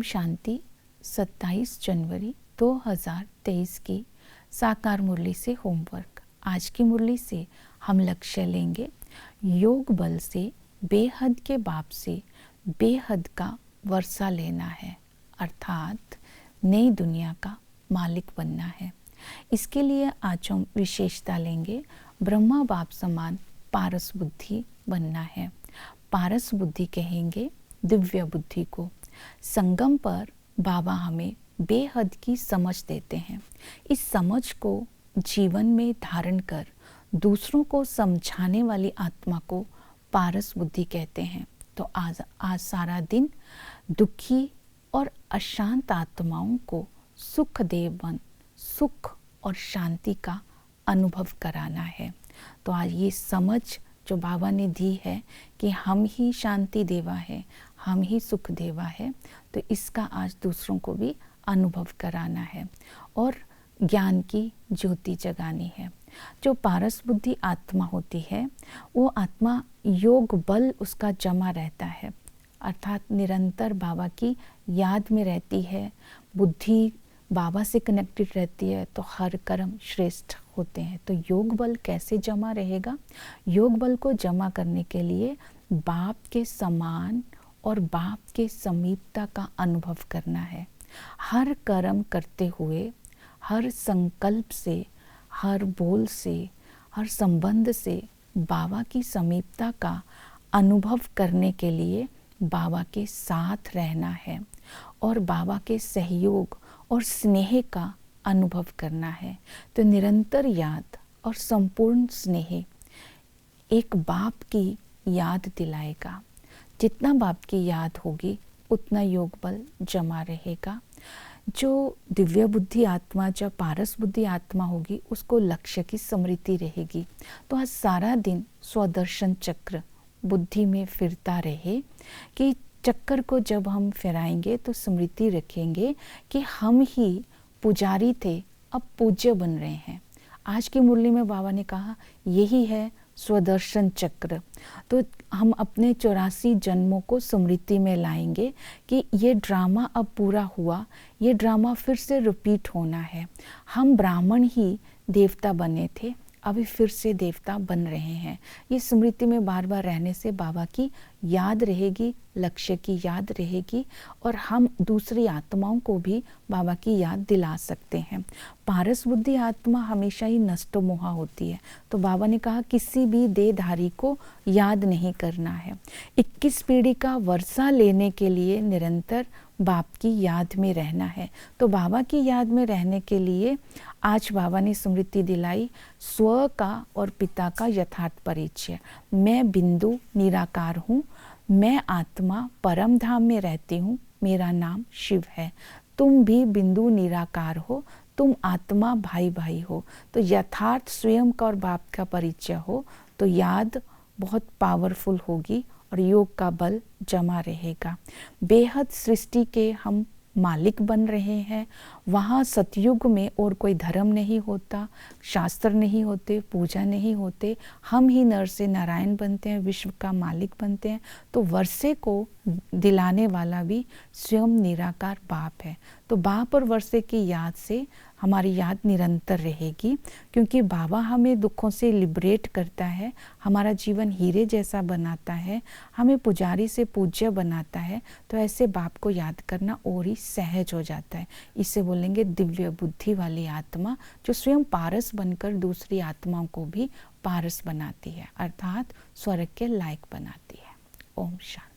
शांति। 27 जनवरी 2023 की साकार मुरली से होमवर्क। आज की मुरली से हम लक्ष्य लेंगे योग बल से बेहद के बाप से बेहद का वर्षा लेना है, अर्थात नई दुनिया का मालिक बनना है। इसके लिए आज हम विशेषता लेंगे ब्रह्मा बाप समान पारस बुद्धि बनना है। पारस बुद्धि कहेंगे दिव्य बुद्धि को। संगम पर बाबा हमें बेहद की समझ देते हैं। इस समझ को जीवन में धारण कर दूसरों को समझाने वाली आत्मा को पारस बुद्धि कहते हैं। तो आज सारा दिन दुखी और अशांत आत्माओं को सुख देवन, सुख और शांति का अनुभव कराना है। तो आज ये समझ जो बाबा ने दी है कि हम ही शांति देवा है, हम ही सुख देवा है, तो इसका आज दूसरों को भी अनुभव कराना है और ज्ञान की ज्योति जगानी है। जो पारस बुद्धि आत्मा होती है वो आत्मा योग बल उसका जमा रहता है, अर्थात निरंतर बाबा की याद में रहती है। बुद्धि बाबा से कनेक्टेड रहती है तो हर कर्म श्रेष्ठ होते हैं। तो योग बल कैसे जमा रहेगा? योग बल को जमा करने के लिए बाप के समान और बाप के समीपता का अनुभव करना है। हर कर्म करते हुए, हर संकल्प से, हर बोल से, हर संबंध से बाबा की समीपता का अनुभव करने के लिए बाबा के साथ रहना है और बाबा के सहयोग और स्नेह का अनुभव करना है। तो निरंतर याद और संपूर्ण स्नेह एक बाप की याद दिलाएगा। जितना बाप की याद होगी उतना योग बल जमा रहेगा। जो दिव्य बुद्धि आत्मा, जब पारस बुद्धि आत्मा होगी, उसको लक्ष्य की स्मृति रहेगी। तो आज सारा दिन स्वदर्शन चक्र बुद्धि में फिरता रहे कि चक्कर को जब हम फिराएंगे तो स्मृति रखेंगे कि हम ही पुजारी थे, अब पूज्य बन रहे हैं। आज की मुरली में बाबा ने कहा यही है स्वदर्शन चक्र। तो हम अपने 84 जन्मों को स्मृति में लाएंगे कि ये ड्रामा अब पूरा हुआ, ये ड्रामा फिर से रिपीट होना है। हम ब्राह्मण ही देवता बने थे, अभी फिर से देवता बन रहे हैं। ये स्मृति में बार बार रहने से बाबा की याद रहेगी, लक्ष्य की याद रहेगी और हम दूसरी आत्माओं को भी बाबा की याद दिला सकते हैं। पारस बुद्धि आत्मा हमेशा ही नष्टो मोहा होती है। तो बाबा ने कहा किसी भी देहधारी को याद नहीं करना है। 21 पीढ़ी का वर्षा लेने के लिए निरंतर बाप की याद में रहना है। तो बाबा की याद में रहने के लिए आज बाबा ने स्मृति दिलाई स्व का और पिता का यथार्थ परिचय। मैं बिंदु निराकार हूँ, मैं आत्मा परम धाम में रहती हूँ, मेरा नाम शिव है। तुम भी बिंदु निराकार हो, तुम आत्मा भाई भाई हो। तो यथार्थ स्वयं का और बाप का परिचय हो तो याद बहुत पावरफुल होगी और योग का बल जमा रहेगा। बेहद सृष्टि के हम मालिक बन रहे हैं। वहाँ सतयुग में और कोई धर्म नहीं होता, शास्त्र नहीं होते, पूजा नहीं होते। हम ही नर से नारायण बनते हैं, विश्व का मालिक बनते हैं। तो वर्षे को दिलाने वाला भी स्वयं निराकार बाप है। तो बाप और वर्षे की याद से हमारी याद निरंतर रहेगी, क्योंकि बाबा हमें दुखों से लिबरेट करता है, हमारा जीवन हीरे जैसा बनाता है, हमें पुजारी से पूज्य बनाता है। तो ऐसे बाप को याद करना और ही सहज हो जाता है। इसे बोलेंगे दिव्य बुद्धि वाली आत्मा, जो स्वयं पारस बनकर दूसरी आत्माओं को भी पारस बनाती है, अर्थात स्वर्ग के लायक बनाती है। ओम शांति।